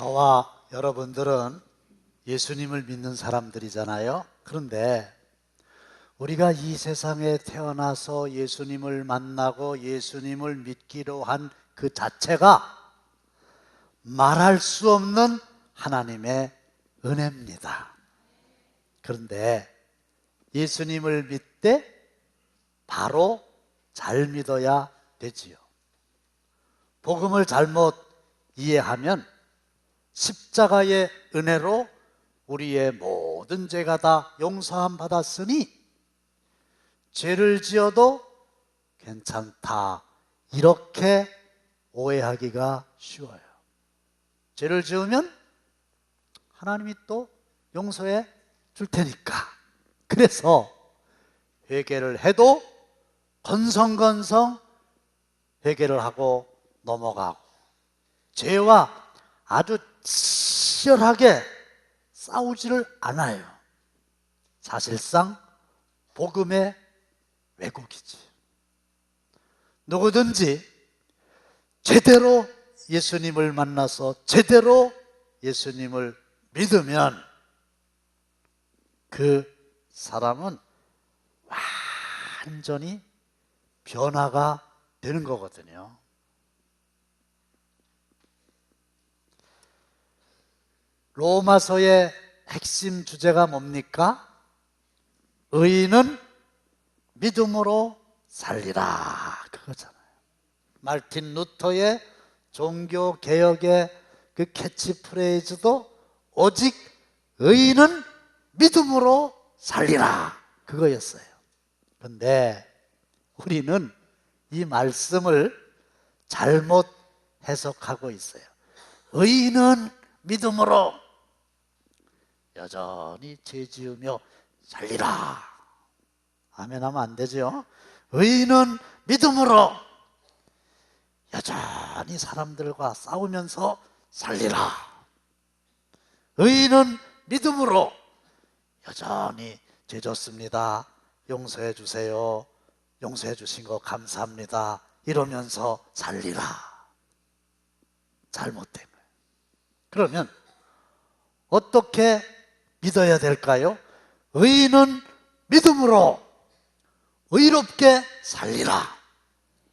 저와 여러분들은 예수님을 믿는 사람들이잖아요. 그런데 우리가 이 세상에 태어나서 예수님을 만나고 예수님을 믿기로 한 그 자체가 말할 수 없는 하나님의 은혜입니다. 그런데 예수님을 믿되 바로 잘 믿어야 되지요. 복음을 잘못 이해하면 십자가의 은혜로 우리의 모든 죄가 다 용서함 받았으니 죄를 지어도 괜찮다, 이렇게 오해하기가 쉬워요. 죄를 지으면 하나님이 또 용서해 줄 테니까. 그래서 회개를 해도 건성건성 회개를 하고 넘어가고, 죄와 아주 치열하게 싸우지를 않아요. 사실상 복음의 왜곡이지. 누구든지 제대로 예수님을 만나서 제대로 예수님을 믿으면 그 사람은 완전히 변화가 되는 거거든요. 로마서의 핵심 주제가 뭡니까? 의인은 믿음으로 살리라, 그거잖아요. 말틴 루터의 종교개혁의 그 캐치프레이즈도 오직 의인은 믿음으로 살리라, 그거였어요. 그런데 우리는 이 말씀을 잘못 해석하고 있어요. 의인은 믿음으로 여전히 죄 지으며 살리라. 아멘 하면 안 되죠. 의인은 믿음으로 여전히 사람들과 싸우면서 살리라. 의인은 믿음으로 여전히 죄 졌습니다, 용서해 주세요, 용서해 주신 거 감사합니다, 이러면서 살리라. 잘못된 거예요. 그러면 어떻게 믿어야 될까요? 의인은 믿음으로 의롭게 살리라.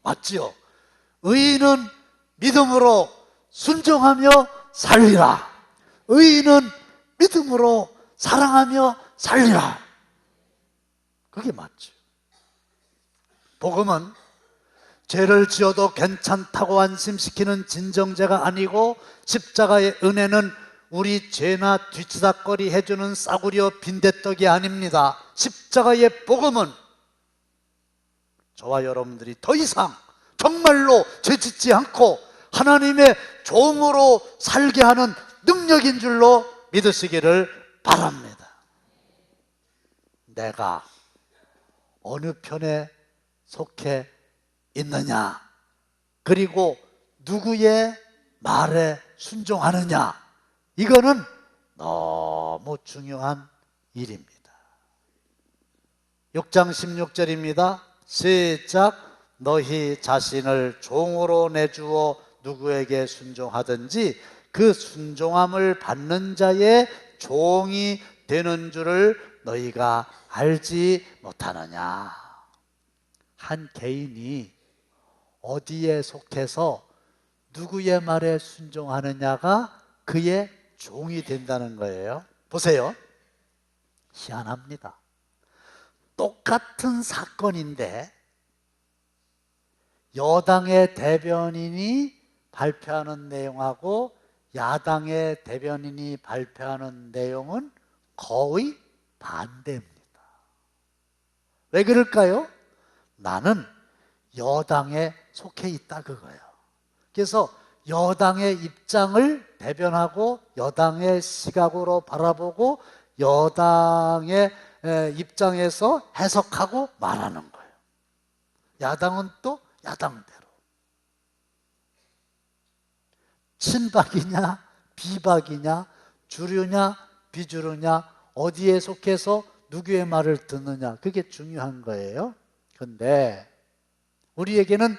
맞지요? 의인은 믿음으로 순종하며 살리라. 의인은 믿음으로 사랑하며 살리라. 그게 맞죠. 복음은 죄를 지어도 괜찮다고 안심시키는 진정죄가 아니고, 십자가의 은혜는 우리 죄나 뒤치다거리 해주는 싸구려 빈대떡이 아닙니다. 십자가의 복음은 저와 여러분들이 더 이상 정말로 죄짓지 않고 하나님의 종으로 살게 하는 능력인 줄로 믿으시기를 바랍니다. 내가 어느 편에 속해 있느냐, 그리고 누구의 말에 순종하느냐, 이거는 너무 중요한 일입니다. 6장 16절입니다. 시작. 너희 자신을 종으로 내주어 누구에게 순종하든지 그 순종함을 받는 자의 종이 되는 줄을 너희가 알지 못하느냐. 한 개인이 어디에 속해서 누구의 말에 순종하느냐가 그의 종이 된다는 거예요. 보세요. 희한합니다. 똑같은 사건인데 여당의 대변인이 발표하는 내용하고 야당의 대변인이 발표하는 내용은 거의 반대입니다. 왜 그럴까요? 나는 여당에 속해 있다, 그거예요. 그래서 여당의 입장을 대변하고 여당의 시각으로 바라보고 여당의 입장에서 해석하고 말하는 거예요. 야당은 또 야당대로. 친박이냐 비박이냐 주류냐 비주류냐 어디에 속해서 누구의 말을 듣느냐, 그게 중요한 거예요. 그런데 우리에게는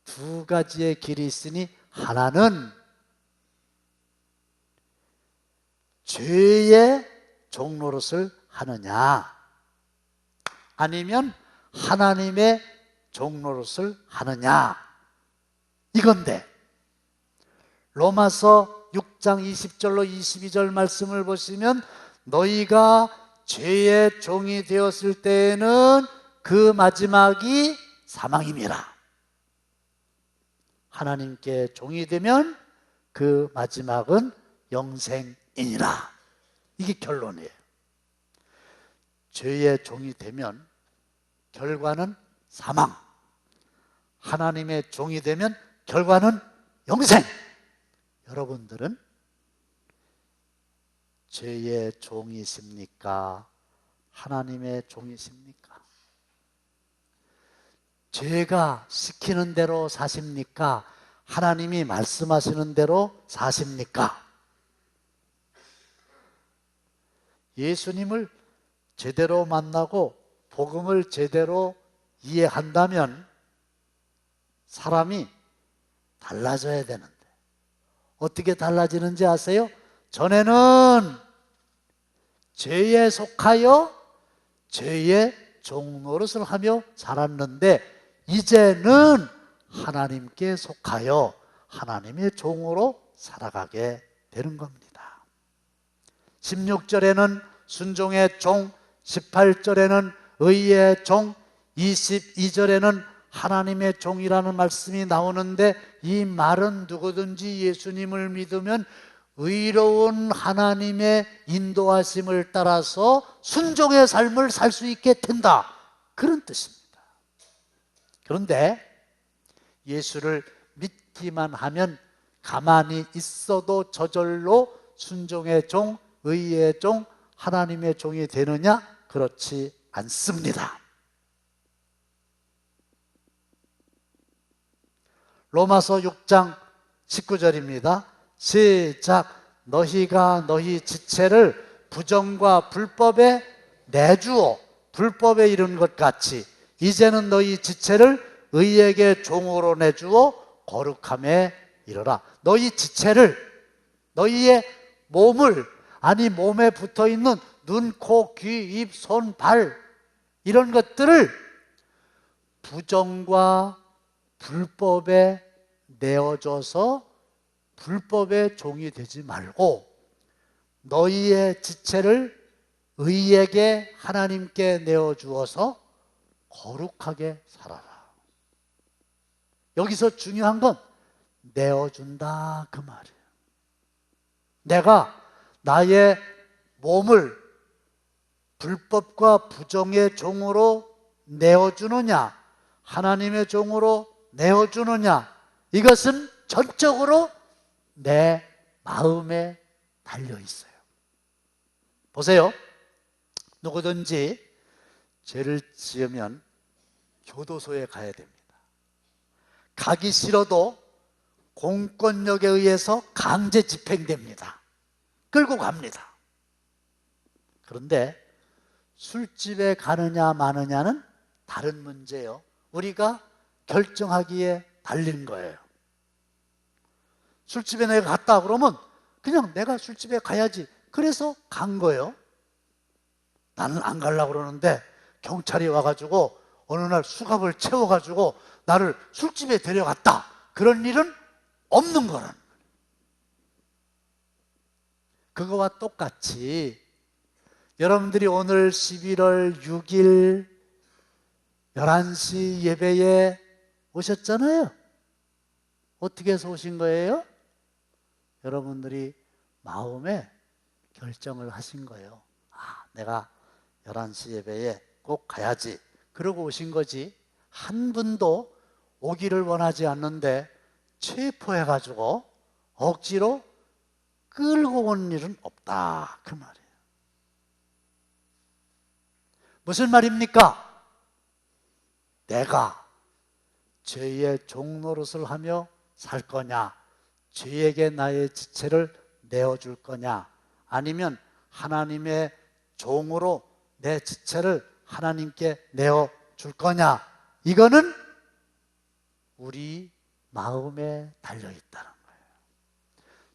두 가지의 길이 있으니, 하나는 죄의 종 노릇을 하느냐, 아니면 하나님의 종 노릇을 하느냐, 이건데, 로마서 6장 20절로 22절 말씀을 보시면 너희가 죄의 종이 되었을 때에는 그 마지막이 사망임이라. 하나님께 종이 되면 그 마지막은 영생이니라. 이게 결론이에요. 죄의 종이 되면 결과는 사망, 하나님의 종이 되면 결과는 영생. 여러분들은 죄의 종이십니까? 하나님의 종이십니까? 죄가 시키는 대로 사십니까? 하나님이 말씀하시는 대로 사십니까? 예수님을 제대로 만나고 복음을 제대로 이해한다면 사람이 달라져야 되는데 어떻게 달라지는지 아세요? 전에는 죄에 속하여 죄의 종 노릇을 하며 살았는데 이제는 하나님께 속하여 하나님의 종으로 살아가게 되는 겁니다. 16절에는 순종의 종, 18절에는 의의 종, 22절에는 하나님의 종이라는 말씀이 나오는데 이 말은 누구든지 예수님을 믿으면 의로운 하나님의 인도하심을 따라서 순종의 삶을 살 수 있게 된다, 그런 뜻입니다. 그런데 예수를 믿기만 하면 가만히 있어도 저절로 순종의 종, 의의 종, 하나님의 종이 되느냐? 그렇지 않습니다. 로마서 6장 19절입니다. 시작. 너희가 너희 지체를 부정과 불법에 내주어 불법에 이른 것 같이 이제는 너희 지체를 의에게 종으로 내주어 거룩함에 이르라. 너희 지체를, 너희의 몸을, 아니 몸에 붙어있는 눈, 코, 귀, 입, 손, 발, 이런 것들을 부정과 불법에 내어줘서 불법의 종이 되지 말고 너희의 지체를 의에게, 하나님께 내어주어서 거룩하게 살아라. 여기서 중요한 건 내어준다, 그 말이에요. 내가 나의 몸을 불법과 부정의 종으로 내어주느냐, 하나님의 종으로 내어주느냐, 이것은 전적으로 내 마음에 달려 있어요. 보세요. 누구든지 죄를 지으면 교도소에 가야 됩니다. 가기 싫어도 공권력에 의해서 강제 집행됩니다. 끌고 갑니다. 그런데 술집에 가느냐 마느냐는 다른 문제예요. 우리가 결정하기에 달린 거예요. 술집에 내가 갔다 그러면 그냥 내가 술집에 가야지, 그래서 간 거예요. 나는 안 가려고 그러는데 경찰이 와가지고 어느 날 수갑을 채워가지고 나를 술집에 데려갔다, 그런 일은 없는 거란 말이에요. 그거와 똑같이 여러분들이 오늘 11월 6일 11시 예배에 오셨잖아요. 어떻게 해서 오신 거예요? 여러분들이 마음에 결정을 하신 거예요. 아, 내가 11시 예배에 꼭 가야지, 그러고 오신 거지. 한 분도 오기를 원하지 않는데 체포해가지고 억지로 끌고 온 일은 없다, 그 말이에요. 무슨 말입니까? 내가 죄의 종 노릇을 하며 살 거냐, 죄에게 나의 지체를 내어줄 거냐, 아니면 하나님의 종으로 내 지체를 하나님께 내어줄 거냐, 이거는 우리 마음에 달려있다는 거예요.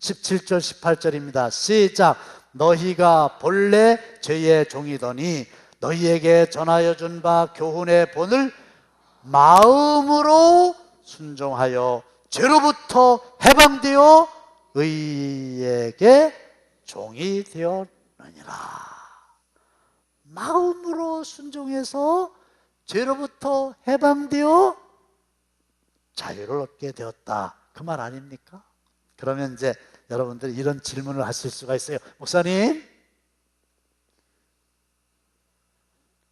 17절 18절입니다. 시작. 너희가 본래 죄의 종이더니 너희에게 전하여 준 바 교훈의 본을 마음으로 순종하여 죄로부터 해방되어 의에게 종이 되었느니라. 마음으로 순종해서 죄로부터 해방되어 자유를 얻게 되었다. 그 말 아닙니까? 그러면 이제 여러분들이 이런 질문을 하실 수가 있어요. 목사님,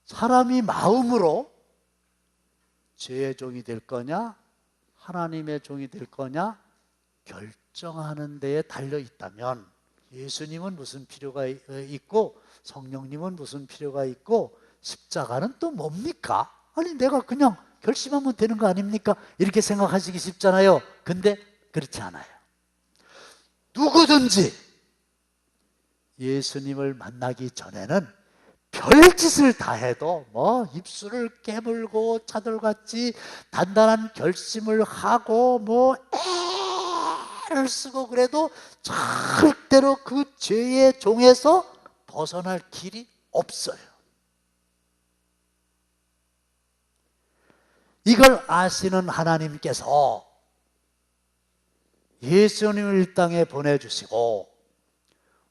사람이 마음으로 죄의 종이 될 거냐, 하나님의 종이 될 거냐 결정하는 데에 달려 있다면 예수님은 무슨 필요가 있고 성령님은 무슨 필요가 있고 십자가는 또 뭡니까? 아니 내가 그냥 결심하면 되는 거 아닙니까? 이렇게 생각하시기 쉽잖아요. 근데 그렇지 않아요. 누구든지 예수님을 만나기 전에는 별짓을 다 해도 뭐 입술을 깨물고 차돌같이 단단한 결심을 하고 뭐 애를 쓰고 그래도 절대로 그 죄의 종에서 벗어날 길이 없어요. 이걸 아시는 하나님께서 예수님을 이 땅에 보내주시고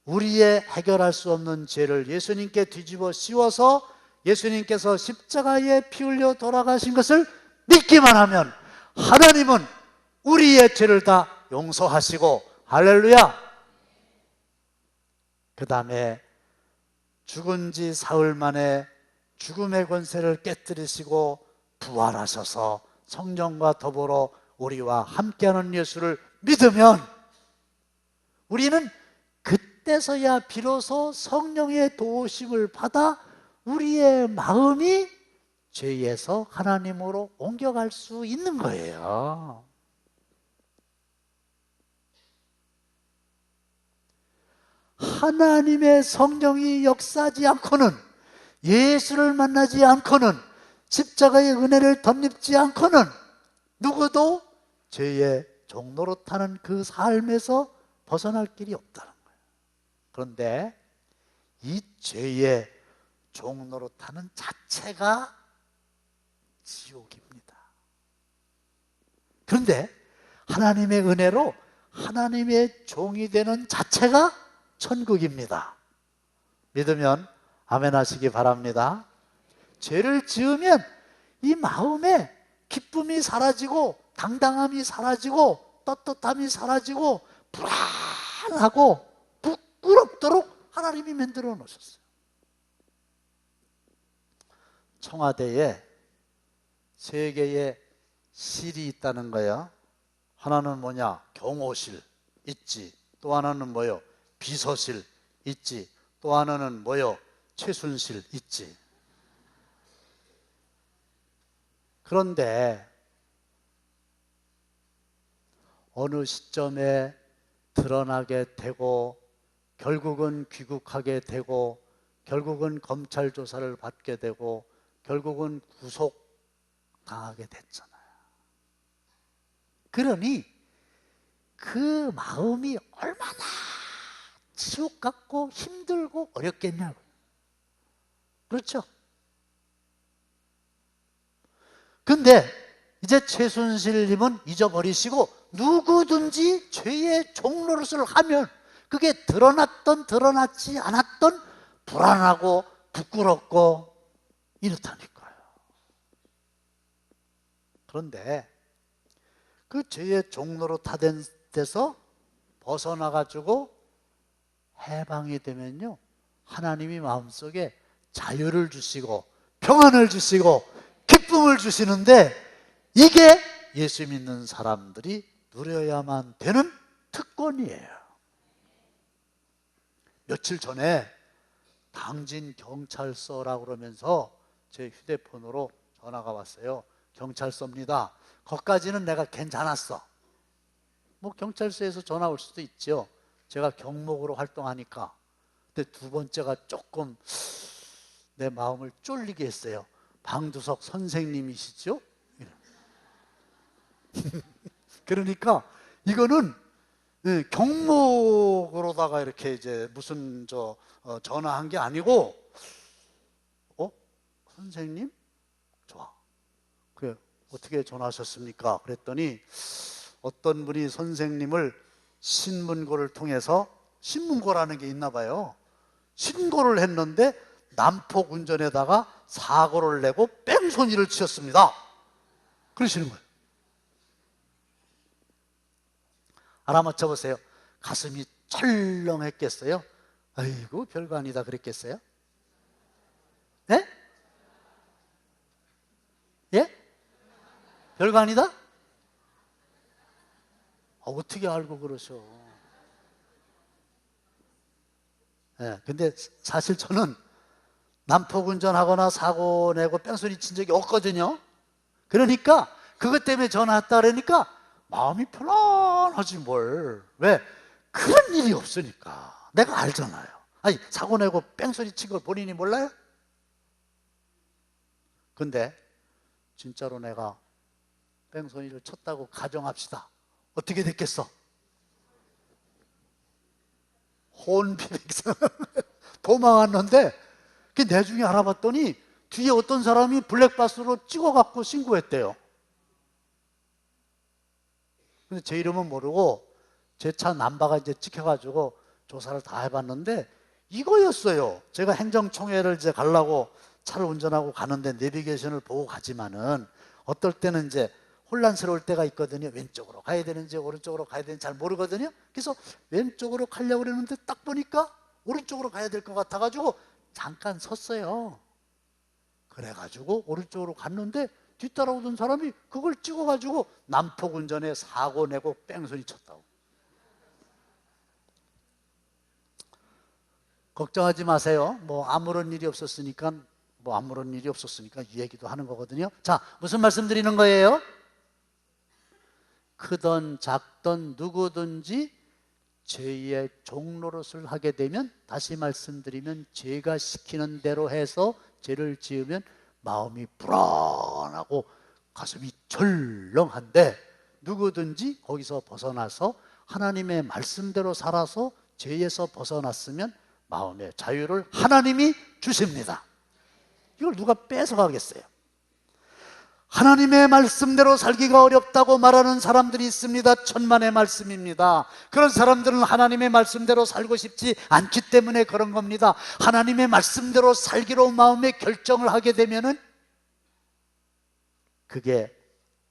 우리의 해결할 수 없는 죄를 예수님께 뒤집어 씌워서 예수님께서 십자가에 피 흘려 돌아가신 것을 믿기만 하면 하나님은 우리의 죄를 다 용서하시고, 할렐루야, 그 다음에 죽은 지 사흘 만에 죽음의 권세를 깨뜨리시고 부활하셔서 성령과 더불어 우리와 함께하는 예수를 믿으면 우리는 그때서야 비로소 성령의 도우심을 받아 우리의 마음이 죄에서 하나님으로 옮겨갈 수 있는 거예요. 하나님의 성령이 역사하지 않고는, 예수를 만나지 않고는, 십자가의 은혜를 덧입지 않고는 누구도 죄의 종로로 타는 그 삶에서 벗어날 길이 없다는 거예요. 그런데 이 죄의 종로로 타는 자체가 지옥입니다. 그런데 하나님의 은혜로 하나님의 종이 되는 자체가 천국입니다. 믿으면 아멘 하시기 바랍니다. 죄를 지으면 이 마음에 기쁨이 사라지고 당당함이 사라지고 떳떳함이 사라지고 불안하고 부끄럽도록 하나님이 만들어 놓으셨어요. 청와대에 세 개의 실이 있다는 거예요. 하나는 뭐냐? 경호실 있지. 또 하나는 뭐요? 비서실 있지. 또 하나는 뭐요? 최순실 있지. 그런데 어느 시점에 드러나게 되고 결국은 귀국하게 되고 결국은 검찰 조사를 받게 되고 결국은 구속당하게 됐잖아요. 그러니 그 마음이 얼마나 지옥 같고 힘들고 어렵겠냐고. 그렇죠? 근데 이제 최순실님은 잊어버리시고 누구든지 죄의 종노릇을 하면 그게 드러났던 드러났지 않았던 불안하고 부끄럽고 이렇다니까요. 그런데 그 죄의 종로로 타된 데서 벗어나가지고 해방이 되면요, 하나님이 마음속에 자유를 주시고 평안을 주시고 기쁨을 주시는데 이게 예수 믿는 사람들이 누려야만 되는 특권이에요. 며칠 전에 당진 경찰서라고 그러면서 제 휴대폰으로 전화가 왔어요. 경찰서입니다. 거기까지는 내가 괜찮았어. 뭐 경찰서에서 전화 올 수도 있죠. 제가 경목으로 활동하니까. 근데 두 번째가 조금 내 마음을 쫄리게 했어요. 방두석 선생님이시죠? 그러니까 이거는 경목으로다가 이렇게 이제 무슨 전화한 게 아니고, 선생님? 좋아. 그래, 어떻게 전화하셨습니까? 그랬더니 어떤 분이 선생님을 신문고를 통해서, 신문고라는 게 있나 봐요. 신고를 했는데 난폭 운전에다가 사고를 내고 뺑소니를 치셨습니다. 그러시는 거예요. 알아맞혀 보세요. 가슴이 철렁했겠어요? 아이고, 별거 아니다 그랬겠어요? 예? 예? 별거 아니다? 어떻게 알고 그러셔? 예, 근데 사실 저는 난폭 운전하거나 사고 내고 뺑소니 친 적이 없거든요. 그러니까 그것 때문에 전화했다 그러니까 마음이 편안하지 뭘. 왜? 그런 일이 없으니까. 내가 알잖아요. 아니, 사고 내고 뺑소니 친 걸 본인이 몰라요? 근데 진짜로 내가 뺑소니를 쳤다고 가정합시다. 어떻게 됐겠어? 혼비백산 도망왔는데 그 나중에 알아봤더니 뒤에 어떤 사람이 블랙박스로 찍어갖고 신고했대요. 근데 제 이름은 모르고 제 차 남바가 이제 찍혀가지고 조사를 다 해봤는데 이거였어요. 제가 행정총회를 이제 가려고 차를 운전하고 가는데 내비게이션을 보고 가지만은 어떨 때는 이제 혼란스러울 때가 있거든요. 왼쪽으로 가야 되는지 오른쪽으로 가야 되는지 잘 모르거든요. 그래서 왼쪽으로 가려고 그랬는데 딱 보니까 오른쪽으로 가야 될 것 같아가지고 잠깐 섰어요. 그래가지고 오른쪽으로 갔는데 뒤따라오던 사람이 그걸 찍어가지고 난폭 운전에 사고 내고 뺑소니 쳤다고. 걱정하지 마세요. 아무런 일이 없었으니까 이 얘기도 하는 거거든요. 자, 무슨 말씀 드리는 거예요? 크던 작던 누구든지 죄의 종노릇을 하게 되면, 다시 말씀드리면 죄가 시키는 대로 해서 죄를 지으면 마음이 불안하고 가슴이 철렁한데, 누구든지 거기서 벗어나서 하나님의 말씀대로 살아서 죄에서 벗어났으면 마음의 자유를 하나님이 주십니다. 이걸 누가 뺏어가겠어요? 하나님의 말씀대로 살기가 어렵다고 말하는 사람들이 있습니다. 천만의 말씀입니다. 그런 사람들은 하나님의 말씀대로 살고 싶지 않기 때문에 그런 겁니다. 하나님의 말씀대로 살기로 마음의 결정을 하게 되면은 그게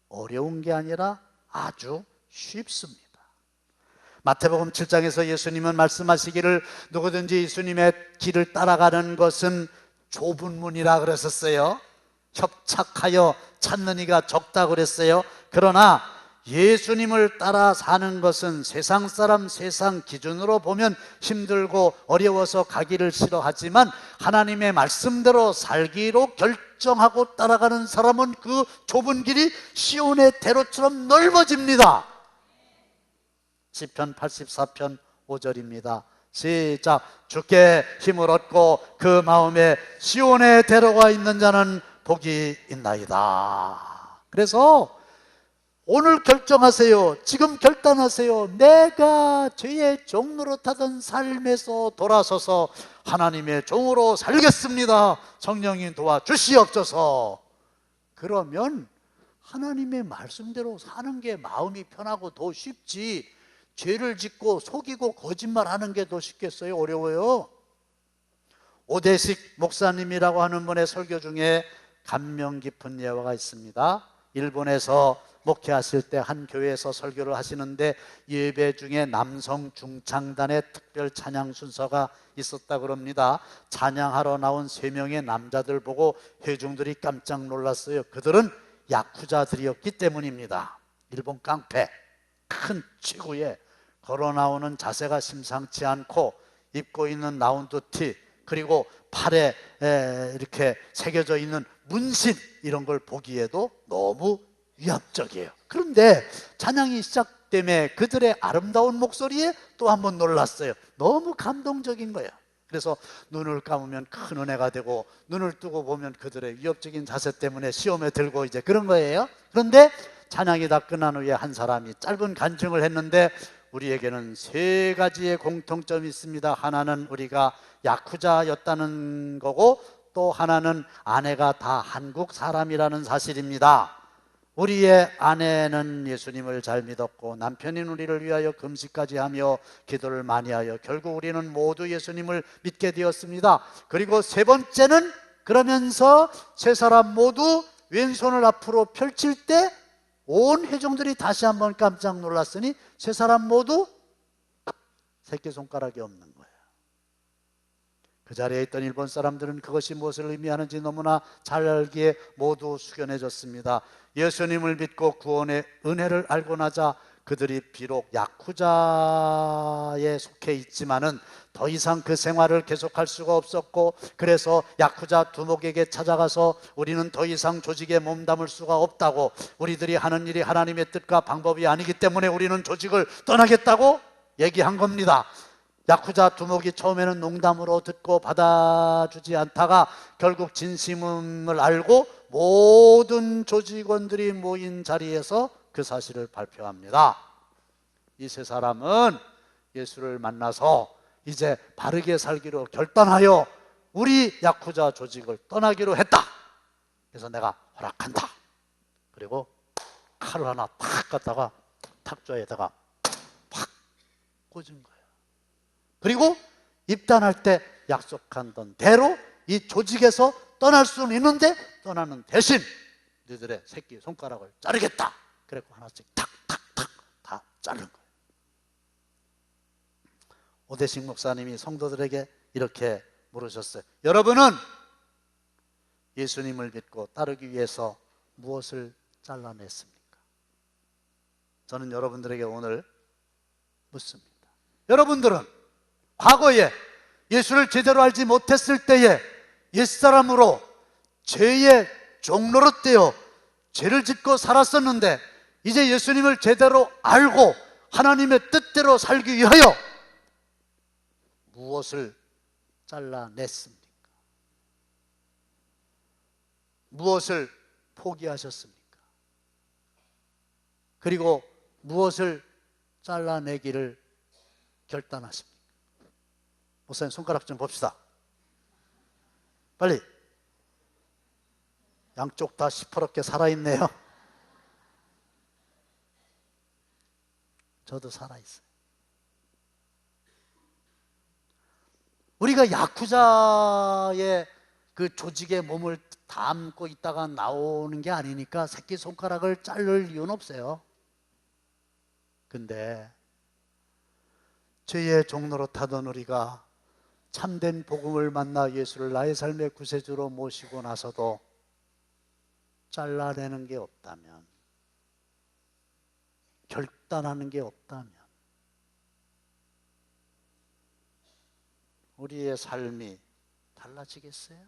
어려운 게 아니라 아주 쉽습니다. 마태복음 7장에서 예수님은 말씀하시기를 누구든지 예수님의 길을 따라가는 것은 좁은 문이라 그러셨어요. 협착하여 찾는 이가 적다 그랬어요. 그러나 예수님을 따라 사는 것은 세상 사람, 세상 기준으로 보면 힘들고 어려워서 가기를 싫어하지만 하나님의 말씀대로 살기로 결정하고 따라가는 사람은 그 좁은 길이 시온의 대로처럼 넓어집니다. 시편 84편 5절입니다. 시작. 주께 힘을 얻고 그 마음에 시온의 대로가 있는 자는 복이 있나이다. 그래서 오늘 결정하세요. 지금 결단하세요. 내가 죄의 종로로 타던 삶에서 돌아서서 하나님의 종으로 살겠습니다. 성령님 도와주시옵소서. 그러면 하나님의 말씀대로 사는 게 마음이 편하고 더 쉽지, 죄를 짓고 속이고 거짓말하는 게 더 쉽겠어요? 어려워요. 오대식 목사님이라고 하는 분의 설교 중에 감명 깊은 예화가 있습니다. 일본에서 목회하실 때 한 교회에서 설교를 하시는데 예배 중에 남성 중창단의 특별 찬양 순서가 있었다고 그럽니다. 찬양하러 나온 3명의 남자들 보고 회중들이 깜짝 놀랐어요. 그들은 야쿠자들이었기 때문입니다. 일본 깡패, 큰 치구에 걸어 나오는 자세가 심상치 않고 입고 있는 라운드티, 그리고 팔에 이렇게 새겨져 있는 문신, 이런 걸 보기에도 너무 위압적이에요. 그런데 찬양이 시작되며 그들의 아름다운 목소리에 또 한 번 놀랐어요. 너무 감동적인 거예요. 그래서 눈을 감으면 큰 은혜가 되고 눈을 뜨고 보면 그들의 위협적인 자세 때문에 시험에 들고 이제 그런 거예요. 그런데 찬양이 다 끝난 후에 한 사람이 짧은 간증을 했는데, 우리에게는 세 가지의 공통점이 있습니다. 하나는 우리가 야쿠자였다는 거고, 또 하나는 아내가 다 한국 사람이라는 사실입니다. 우리의 아내는 예수님을 잘 믿었고, 남편인 우리를 위하여 금식까지 하며 기도를 많이 하여 결국 우리는 모두 예수님을 믿게 되었습니다. 그리고 세 번째는, 그러면서 세 사람 모두 왼손을 앞으로 펼칠 때 온 회중들이 다시 한번 깜짝 놀랐으니 세 사람 모두 새끼손가락이 없는 거예요. 그 자리에 있던 일본 사람들은 그것이 무엇을 의미하는지 너무나 잘 알기에 모두 숙연해졌습니다. 예수님을 믿고 구원의 은혜를 알고 나자 그들이 비록 야쿠자에 속해 있지만은 더 이상 그 생활을 계속할 수가 없었고, 그래서 야쿠자 두목에게 찾아가서 우리는 더 이상 조직에 몸담을 수가 없다고, 우리들이 하는 일이 하나님의 뜻과 방법이 아니기 때문에 우리는 조직을 떠나겠다고 얘기한 겁니다. 야쿠자 두목이 처음에는 농담으로 듣고 받아주지 않다가 결국 진심을 알고 모든 조직원들이 모인 자리에서 그 사실을 발표합니다. 이 세 사람은 예수를 만나서 이제 바르게 살기로 결단하여 우리 야쿠자 조직을 떠나기로 했다. 그래서 내가 허락한다. 그리고 칼을 하나 탁 갖다가 탁좌에다가 팍 꽂은 거예요. 그리고 입단할 때 약속한 대로 이 조직에서 떠날 수는 있는데, 떠나는 대신 너희들의 새끼 손가락을 자르겠다. 그래서 하나씩 탁탁탁 다 자른 거예요. 오대식 목사님이 성도들에게 이렇게 물으셨어요. 여러분은 예수님을 믿고 따르기 위해서 무엇을 잘라냈습니까? 저는 여러분들에게 오늘 묻습니다. 여러분들은 과거에 예수를 제대로 알지 못했을 때에 옛사람으로 죄의 종노릇되어 죄를 짓고 살았었는데, 이제 예수님을 제대로 알고 하나님의 뜻대로 살기 위하여 무엇을 잘라냈습니까? 무엇을 포기하셨습니까? 그리고 무엇을 잘라내기를 결단하십니까? 목사님 손가락 좀 봅시다. 빨리. 양쪽 다 시퍼렇게 살아있네요. 저도 살아있어요. 우리가 야쿠자의 그 조직에 몸을 담고 있다가 나오는 게 아니니까 새끼손가락을 자를 이유는 없어요. 근데 죄의 종로로 타던 우리가 참된 복음을 만나 예수를 나의 삶의 구세주로 모시고 나서도 잘라내는 게 없다면, 결단하는 게 없다면 우리의 삶이 달라지겠어요?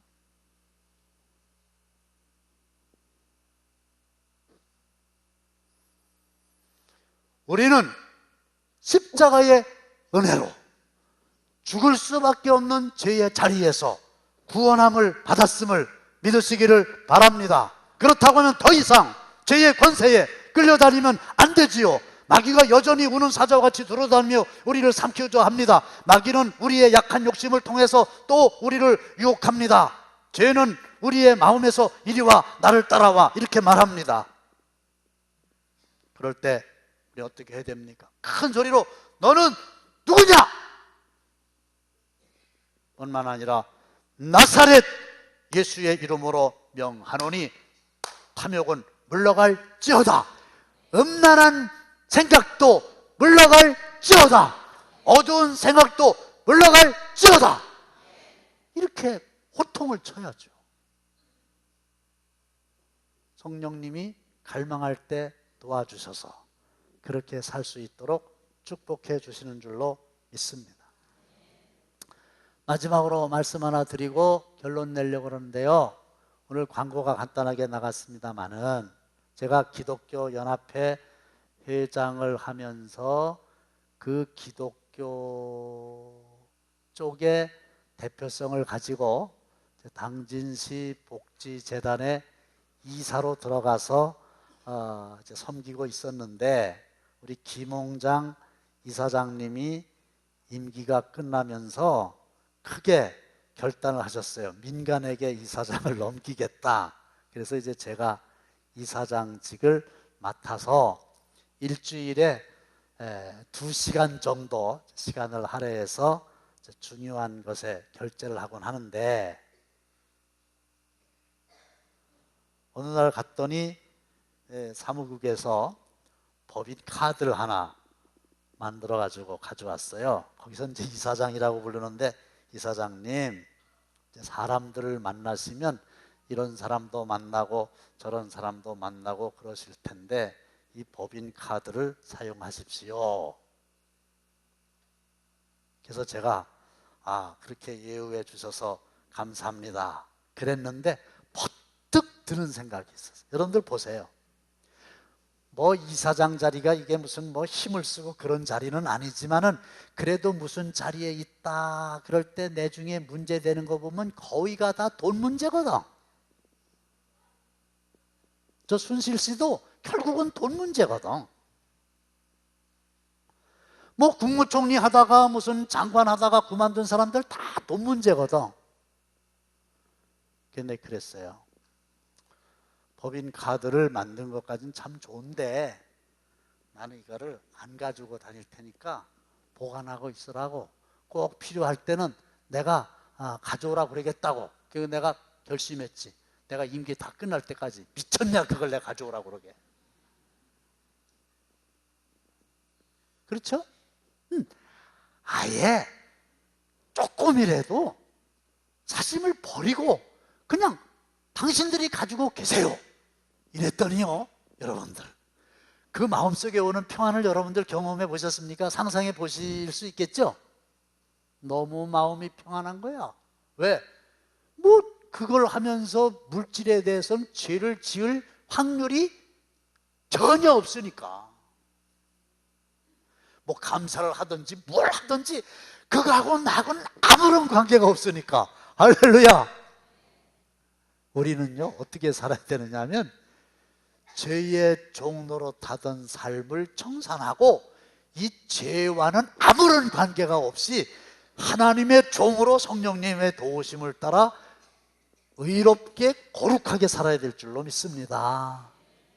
우리는 십자가의 은혜로 죽을 수밖에 없는 죄의 자리에서 구원함을 받았음을 믿으시기를 바랍니다. 그렇다고 하면 더 이상 죄의 권세에 끌려다니면 안 되지요. 마귀가 여전히 우는 사자와 같이 돌아다니며 우리를 삼키려 합니다. 마귀는 우리의 약한 욕심을 통해서 또 우리를 유혹합니다. 죄는 우리의 마음에서 이리 와, 나를 따라와, 이렇게 말합니다. 그럴 때 우리 어떻게 해야 됩니까? 큰 소리로 너는 누구냐? 뿐만 아니라 나사렛 예수의 이름으로 명하노니 탐욕은 물러갈지어다. 음란한 생각도 물러갈지어다. 어두운 생각도 물러갈지어다. 이렇게 호통을 쳐야죠. 성령님이 갈망할 때 도와주셔서 그렇게 살 수 있도록 축복해 주시는 줄로 믿습니다. 마지막으로 말씀 하나 드리고 결론 내려고 그러는데요. 오늘 광고가 간단하게 나갔습니다마는 제가 기독교 연합회 회장을 하면서 그 기독교 쪽의 대표성을 가지고 당진시 복지재단에 이사로 들어가서 이제 섬기고 있었는데, 우리 김홍장 이사장님이 임기가 끝나면서 크게 결단을 하셨어요. 민간에게 이사장을 넘기겠다. 그래서 이제 제가 이사장직을 맡아서 일주일에 2시간 정도 시간을 할애해서 중요한 것에 결제를 하곤 하는데, 어느 날 갔더니 사무국에서 법인 카드를 하나 만들어 가지고 가져왔어요. 거기서 이제 이사장이라고 부르는데, 이사장님, 사람들을 만나시면 이런 사람도 만나고 저런 사람도 만나고 그러실 텐데 이 법인 카드를 사용하십시오. 그래서 제가 그렇게 예우해 주셔서 감사합니다 그랬는데, 퍼뜩 드는 생각이 있었어요. 여러분들 보세요. 뭐 이사장 자리가 이게 무슨 뭐 힘을 쓰고 그런 자리는 아니지만은 그래도 무슨 자리에 있다 그럴 때 내중에 문제되는 거 보면 거의가 다 돈 문제거든. 저 순실 씨도 결국은 돈 문제거든. 뭐 국무총리 하다가 무슨 장관 하다가 그만둔 사람들 다 돈 문제거든. 근데 그랬어요. 법인 카드를 만든 것까지는 참 좋은데 나는 이거를 안 가지고 다닐 테니까 보관하고 있으라고, 꼭 필요할 때는 내가 가져오라고 그러겠다고. 그래서 내가 결심했지. 내가 임기 다 끝날 때까지. 미쳤냐 그걸 내가 가져오라고 그러게. 그렇죠? 아예 조금이라도 사심을 버리고 그냥 당신들이 가지고 계세요 이랬더니요, 여러분들 그 마음속에 오는 평안을 여러분들 경험해 보셨습니까? 상상해 보실 수 있겠죠? 너무 마음이 평안한 거야. 왜? 뭐 그걸 하면서 물질에 대해서는 죄를 지을 확률이 전혀 없으니까. 뭐 감사를 하든지 뭘 하든지 그거하고는 나하고는 아무런 관계가 없으니까. 할렐루야. 우리는요 어떻게 살아야 되느냐 하면 죄의 종노릇 하던 삶을 청산하고 이 죄와는 아무런 관계가 없이 하나님의 종으로 성령님의 도우심을 따라 의롭게 거룩하게 살아야 될 줄로 믿습니다.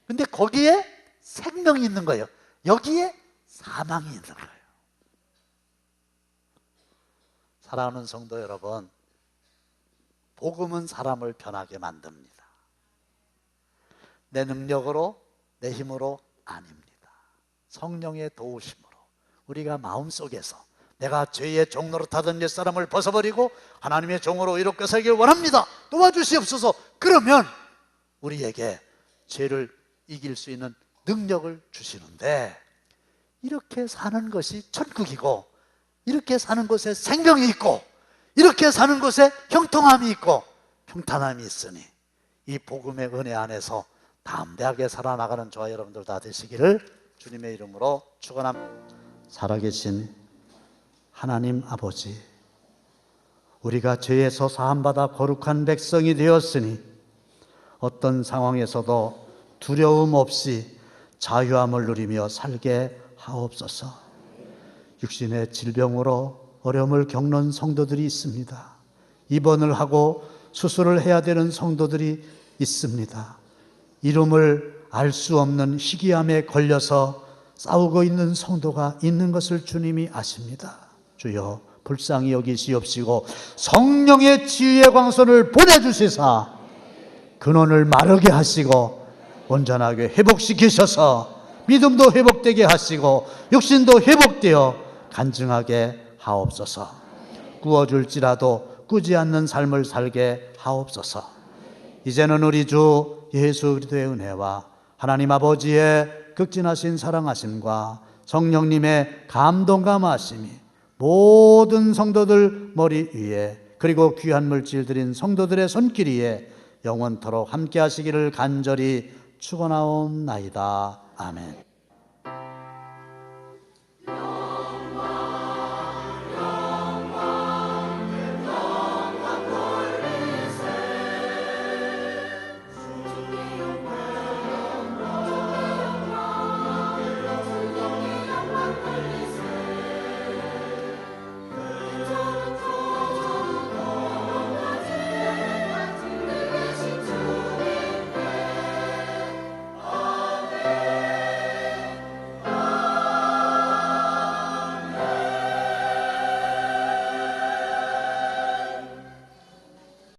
근데 거기에 생명이 있는 거예요. 여기에 사망이 있는 거예요. 사랑하는 성도 여러분, 복음은 사람을 변하게 만듭니다. 내 능력으로, 내 힘으로 아닙니다. 성령의 도우심으로 우리가 마음속에서 내가 죄의 종노릇하던 옛사람을 벗어버리고 하나님의 종으로 이롭게 살길 원합니다. 도와주시옵소서. 그러면 우리에게 죄를 이길 수 있는 능력을 주시는데, 이렇게 사는 것이 천국이고, 이렇게 사는 곳에 생명이 있고, 이렇게 사는 곳에 형통함이 있고 평탄함이 있으니 이 복음의 은혜 안에서 담대하게 살아나가는 저와 여러분들 다 되시기를 주님의 이름으로 축원합니다. 살아계신 하나님 아버지, 우리가 죄에서 사함받아 거룩한 백성이 되었으니 어떤 상황에서도 두려움 없이 자유함을 누리며 살게 하옵소서. 육신의 질병으로 어려움을 겪는 성도들이 있습니다. 입원을 하고 수술을 해야 되는 성도들이 있습니다. 이름을 알 수 없는 희귀암에 걸려서 싸우고 있는 성도가 있는 것을 주님이 아십니다. 주여 불쌍히 여기시옵시고 성령의 치유의 광선을 보내주시사 근원을 마르게 하시고 온전하게 회복시키셔서 믿음도 회복되게 하시고 육신도 회복되어 간증하게 하옵소서. 꾸어줄지라도 꾸지 않는 삶을 살게 하옵소서. 이제는 우리 주 예수 그리스도의 은혜와 하나님 아버지의 극진하신 사랑하심과 성령님의 감동감하심이 모든 성도들 머리 위에, 그리고 귀한 물질 드린 성도들의 손길 위에 영원토록 함께 하시기를 간절히 축원하옵나이다. 아멘.